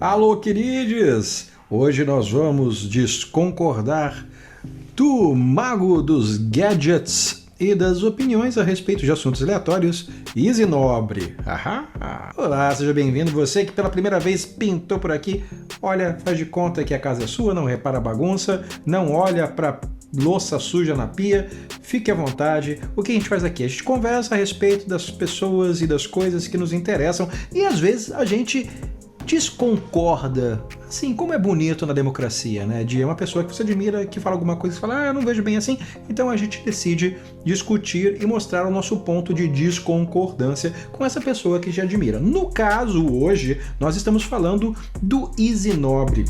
Alô, queridos! Hoje nós vamos desconcordar do mago dos gadgets e das opiniões a respeito de assuntos aleatórios, Easy Nobre. Olá, seja bem-vindo. Você que pela primeira vez pintou por aqui, olha, faz de conta que a casa é sua, não repara a bagunça, não olha para louça suja na pia, fique à vontade. O que a gente faz aqui? A gente conversa a respeito das pessoas e das coisas que nos interessam e às vezes a gente desconcorda, assim, como é bonito na democracia, né? De uma pessoa que você admira, que fala alguma coisa e fala, eu não vejo bem assim, então a gente decide discutir e mostrar o nosso ponto de desconcordância com essa pessoa que te admira. No caso, hoje, nós estamos falando do Easy Nobre.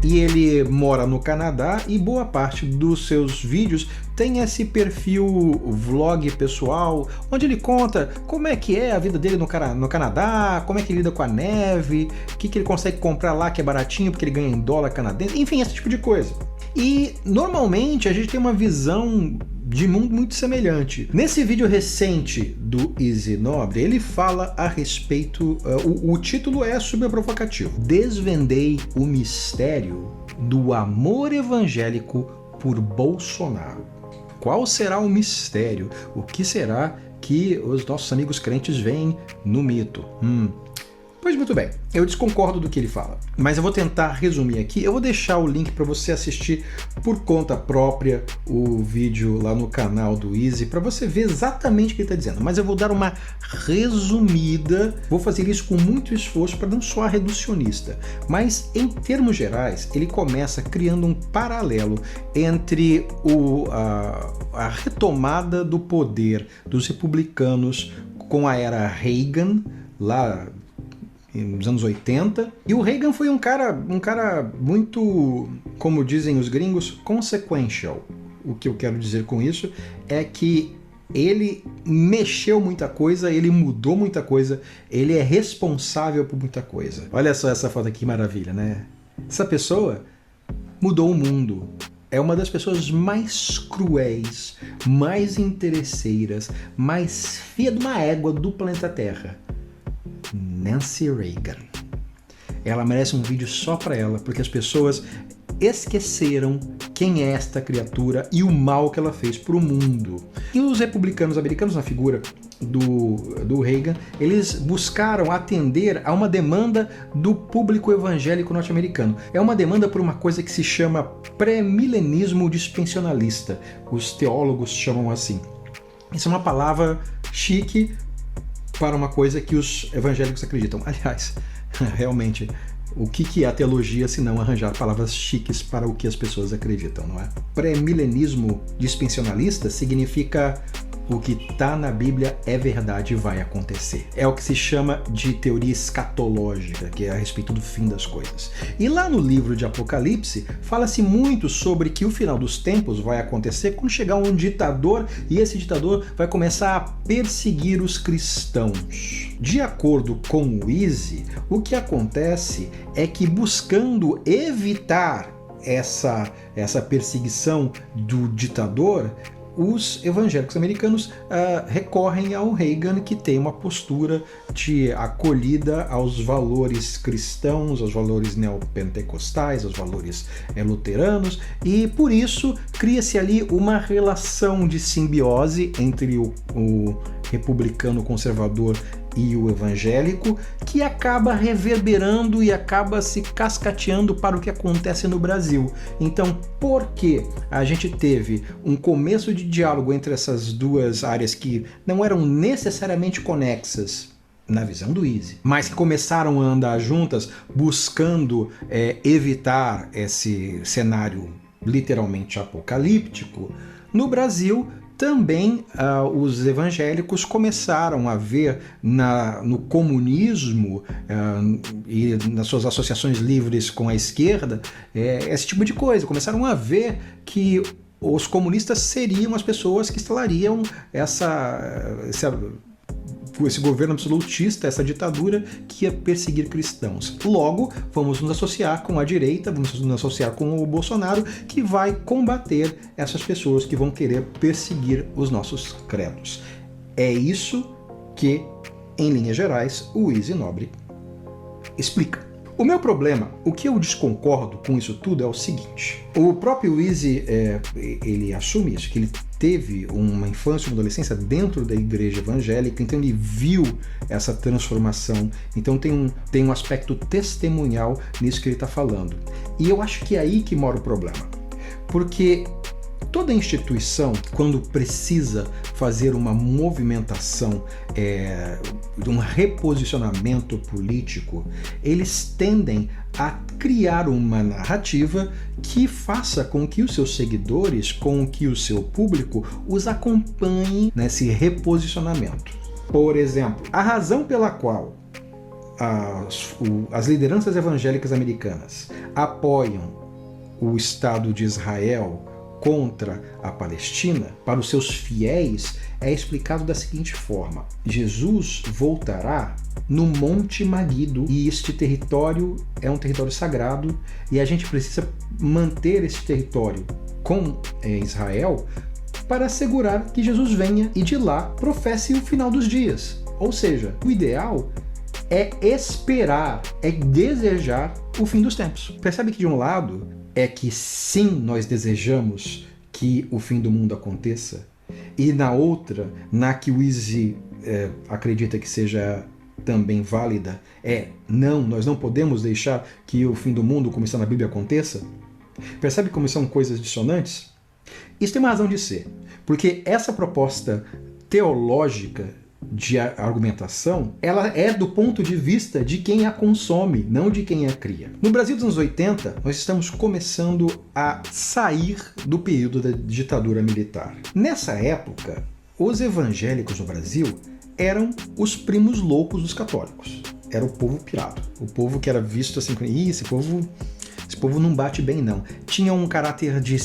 E ele mora no Canadá e boa parte dos seus vídeos tem esse perfil vlog pessoal, onde ele conta como é que é a vida dele no Canadá, como é que ele lida com a neve, o que ele consegue comprar lá que é baratinho porque ele ganha em dólar canadense, enfim, esse tipo de coisa. E normalmente a gente tem uma visão de mundo muito semelhante. Nesse vídeo recente do Easy Nobre, ele fala a respeito, o título é super provocativo: Desvendei o mistério do amor evangélico por Bolsonaro. Qual será o mistério? O que será que os nossos amigos crentes veem no mito? Pois muito bem, eu desconcordo do que ele fala, mas eu vou tentar resumir aqui. Eu vou deixar o link para você assistir por conta própria o vídeo lá no canal do Easy, para você ver exatamente o que ele está dizendo, mas eu vou dar uma resumida, vou fazer isso com muito esforço para não soar reducionista, mas em termos gerais, ele começa criando um paralelo entre a retomada do poder dos republicanos com a era Reagan, lá nos anos 80, e o Reagan foi um cara muito, como dizem os gringos, consequential. O que eu quero dizer com isso é que ele mexeu muita coisa, ele mudou muita coisa, ele é responsável por muita coisa. Olha só essa foto aqui, que maravilha, né? Essa pessoa mudou o mundo. É uma das pessoas mais cruéis, mais interesseiras, mais fia de uma égua do planeta Terra. Nancy Reagan. Ela merece um vídeo só para ela, porque as pessoas esqueceram quem é esta criatura e o mal que ela fez para o mundo. E os republicanos americanos, na figura do Reagan, eles buscaram atender a uma demanda do público evangélico norte-americano. É uma demanda por uma coisa que se chama pré-milenismo dispensacionalista. Os teólogos chamam assim. Isso é uma palavra chique para uma coisa que os evangélicos acreditam. Aliás, realmente, o que é a teologia se não arranjar palavras chiques para o que as pessoas acreditam, não é? Pré-milenismo dispensacionalista significa o que está na Bíblia é verdade e vai acontecer. É o que se chama de teoria escatológica, que é a respeito do fim das coisas. E lá no livro de Apocalipse, fala-se muito sobre que o final dos tempos vai acontecer quando chegar um ditador e esse ditador vai começar a perseguir os cristãos. De acordo com o Easy, o que acontece é que buscando evitar essa perseguição do ditador, os evangélicos americanos recorrem ao Reagan, que tem uma postura de acolhida aos valores cristãos, aos valores neopentecostais, aos valores luteranos, e por isso cria-se ali uma relação de simbiose entre o republicano conservador e o evangélico, que acaba reverberando e acaba se cascateando para o que acontece no Brasil. Então, por que a gente teve um começo de diálogo entre essas duas áreas que não eram necessariamente conexas na visão do Easy, mas que começaram a andar juntas buscando evitar esse cenário literalmente apocalíptico? No Brasil, também os evangélicos começaram a ver no comunismo e nas suas associações livres com a esquerda esse tipo de coisa. Começaram a ver que os comunistas seriam as pessoas que instalariam esse governo absolutista, essa ditadura que ia perseguir cristãos. Logo, vamos nos associar com a direita, vamos nos associar com o Bolsonaro, que vai combater essas pessoas que vão querer perseguir os nossos credos. É isso que, em linhas gerais, o Easy Nobre explica. O meu problema, o que eu desconcordo com isso tudo é o seguinte. O próprio Easy, ele assume isso, que ele teve uma infância e uma adolescência dentro da igreja evangélica, então ele viu essa transformação. Então tem um aspecto testemunhal nisso que ele está falando. E eu acho que é aí que mora o problema. Porque toda instituição, quando precisa fazer uma movimentação, um reposicionamento político, eles tendem a criar uma narrativa que faça com que os seus seguidores, com que o seu público os acompanhe nesse reposicionamento. Por exemplo, a razão pela qual as lideranças evangélicas americanas apoiam o Estado de Israel contra a Palestina, para os seus fiéis, é explicado da seguinte forma: Jesus voltará no Monte Magido e este território é um território sagrado e a gente precisa manter esse território com Israel para assegurar que Jesus venha e de lá professe o final dos dias. Ou seja, o ideal é esperar, é desejar o fim dos tempos. Percebe que de um lado é que sim, nós desejamos que o fim do mundo aconteça, e na outra, na que o Easy acredita que seja também válida, não, nós não podemos deixar que o fim do mundo, como está na Bíblia, aconteça. Percebe como são coisas dissonantes? Isso tem uma razão de ser, porque essa proposta teológica de argumentação, ela é do ponto de vista de quem a consome, não de quem a cria. No Brasil dos anos 80, nós estamos começando a sair do período da ditadura militar. Nessa época, os evangélicos no Brasil eram os primos loucos dos católicos. Era o povo pirado. O povo que era visto assim, esse povo não bate bem não. Tinha um caráter de...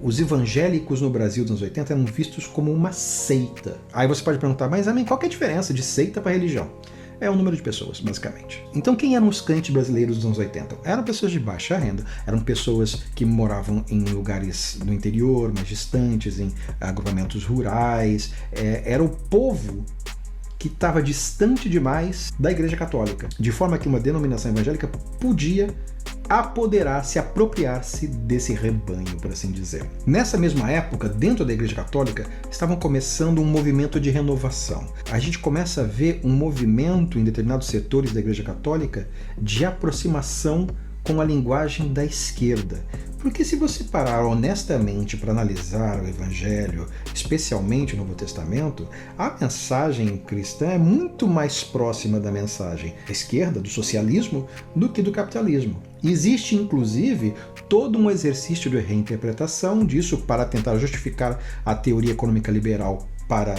Os evangélicos no Brasil dos anos 80 eram vistos como uma seita. Aí você pode perguntar, mas qual que é a diferença de seita para religião? É o número de pessoas, basicamente. Então quem eram os crentes brasileiros dos anos 80? Eram pessoas de baixa renda, eram pessoas que moravam em lugares no interior, mais distantes, em agrupamentos rurais. Era o povo que estava distante demais da Igreja Católica, de forma que uma denominação evangélica podia apoderar-se, apropriar-se desse rebanho, por assim dizer. Nessa mesma época, dentro da Igreja Católica, estavam começando um movimento de renovação. A gente começa a ver um movimento em determinados setores da Igreja Católica de aproximação com a linguagem da esquerda. Porque se você parar honestamente para analisar o Evangelho, especialmente o Novo Testamento, a mensagem cristã é muito mais próxima da mensagem da esquerda, do socialismo, do que do capitalismo. Existe, inclusive, todo um exercício de reinterpretação disso para tentar justificar a teoria econômica liberal para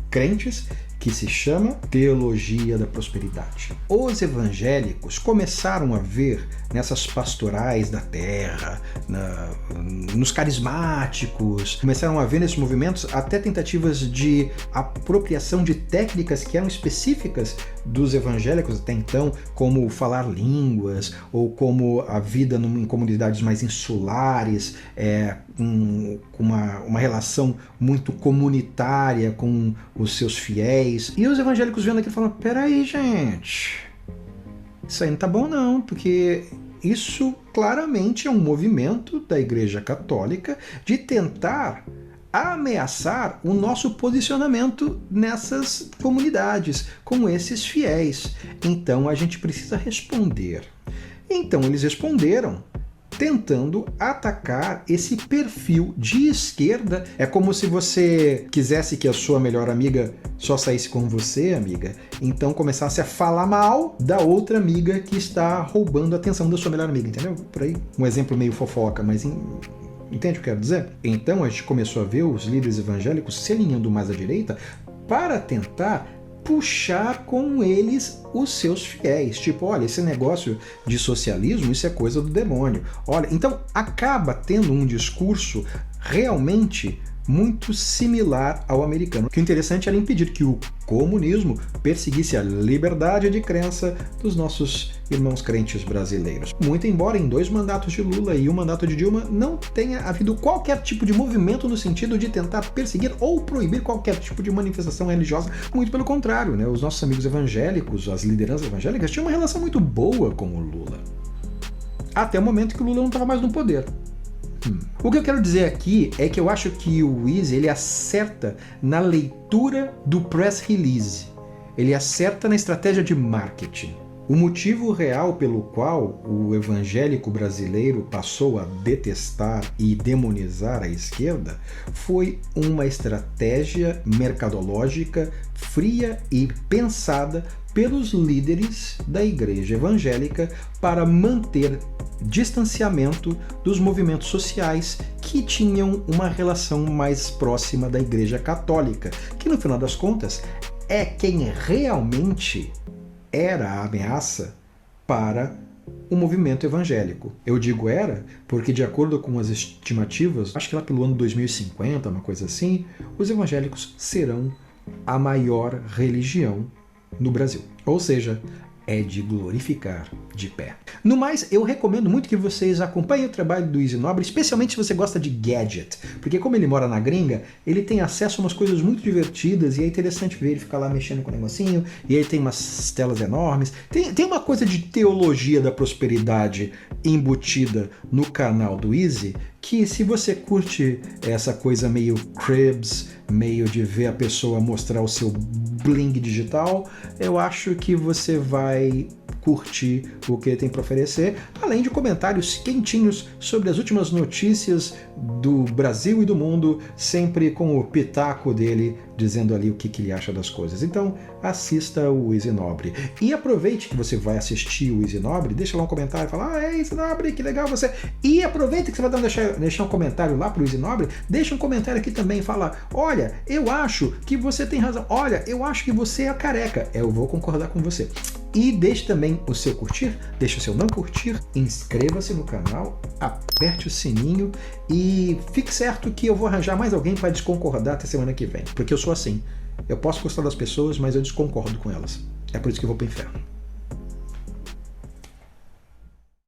crentes, que se chama Teologia da Prosperidade. Os evangélicos começaram a ver nessas pastorais da terra, nos carismáticos, começaram a ver nesses movimentos até tentativas de apropriação de técnicas que eram específicas dos evangélicos até então, como falar línguas, ou como a vida em comunidades mais insulares, com uma relação muito comunitária com os seus fiéis. E os evangélicos vendo aquilo falando, peraí, gente, isso aí não tá bom não, porque isso claramente é um movimento da Igreja Católica de tentar ameaçar o nosso posicionamento nessas comunidades, com esses fiéis. Então a gente precisa responder. Então eles responderam tentando atacar esse perfil de esquerda. É como se você quisesse que a sua melhor amiga só saísse com você, amiga, então começasse a falar mal da outra amiga que está roubando a atenção da sua melhor amiga, entendeu? Por aí, um exemplo meio fofoca, mas entende o que eu quero dizer? Então a gente começou a ver os líderes evangélicos se alinhando mais à direita para tentar puxar com eles os seus fiéis. Tipo, olha, esse negócio de socialismo, isso é coisa do demônio. Olha, então acaba tendo um discurso realmente muito similar ao americano. O que é interessante era impedir que o comunismo perseguisse a liberdade de crença dos nossos irmãos crentes brasileiros. Muito embora em 2 mandatos de Lula e 1 mandato de Dilma não tenha havido qualquer tipo de movimento no sentido de tentar perseguir ou proibir qualquer tipo de manifestação religiosa, muito pelo contrário, né? Os nossos amigos evangélicos, as lideranças evangélicas, tinham uma relação muito boa com o Lula. Até o momento que o Lula não estava mais no poder. O que eu quero dizer aqui é que eu acho que o Easy ele acerta na leitura do press release. Ele acerta na estratégia de marketing. O motivo real pelo qual o evangélico brasileiro passou a detestar e demonizar a esquerda foi uma estratégia mercadológica fria e pensada pelos líderes da igreja evangélica para manter distanciamento dos movimentos sociais que tinham uma relação mais próxima da igreja católica, que no final das contas é quem realmente era a ameaça para o movimento evangélico. Eu digo era porque, de acordo com as estimativas, acho que lá pelo ano 2050, uma coisa assim, os evangélicos serão a maior religião no Brasil. Ou seja, é de glorificar de pé. No mais, eu recomendo muito que vocês acompanhem o trabalho do Easy Nobre, especialmente se você gosta de gadget, porque como ele mora na gringa, ele tem acesso a umas coisas muito divertidas e é interessante ver ele ficar lá mexendo com o negocinho, e aí tem umas telas enormes. Tem uma coisa de teologia da prosperidade embutida no canal do Easy, que se você curte essa coisa meio cribs, meio de ver a pessoa mostrar o seu bling digital, eu acho que você vai curtir o que ele tem para oferecer, além de comentários quentinhos sobre as últimas notícias do Brasil e do mundo, sempre com o pitaco dele dizendo ali o que ele acha das coisas. Então assista o Easy Nobre. E aproveite que você vai assistir o Easy Nobre, deixa lá um comentário, fala, Easy Nobre, que legal você... E aproveita que você vai deixar um comentário lá pro Easy Nobre, deixa um comentário aqui também, fala, olha, eu acho que você tem razão, olha, eu acho que você é careca, eu vou concordar com você. E deixe também o seu curtir, deixe o seu não curtir, inscreva-se no canal, aperte o sininho e fique certo que eu vou arranjar mais alguém para desconcordar até semana que vem, porque eu sou assim. Eu posso gostar das pessoas, mas eu desconcordo com elas. É por isso que eu vou pro inferno.